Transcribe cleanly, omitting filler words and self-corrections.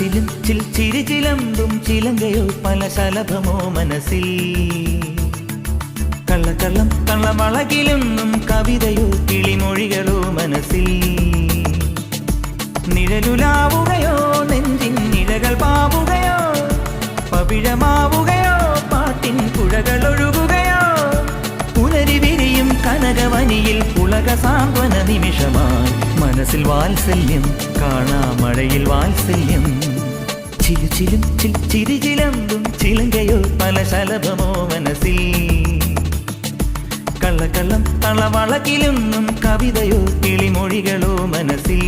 ചിലും ചിരിചിലമ്പും ചിലങ്കയോ പല ശലഭമോ മനസ്സിൽ കള്ളക്കള്ളം കള്ളമളകിലൊന്നും കവിതയോ കിളിമൊഴികളോ മനസ്സിൽ നിഴലുലാവുകയോ നെഞ്ചിൻ നിഴകൾ പാവുകയോ പവിഴമാവുകയോ പാട്ടിൻ പുഴകളൊഴുകുകയോ പുലരി വിരിയും കനകവനിയിൽ പുളക സാന്ത്വന നിമിഷമായി മനസ്സിൽ വാത്സല്യം കാണാമഴയിൽ വാത്സല്യം ചിലും ചിരിചിലമ്പും ചിലങ്കയോ പല ശലഭമോ മനസ്സിൽ കള്ളക്കള്ളം കളവളകിലൊന്നും കവിതയോ കിളിമൊഴികളോ മനസ്സിൽ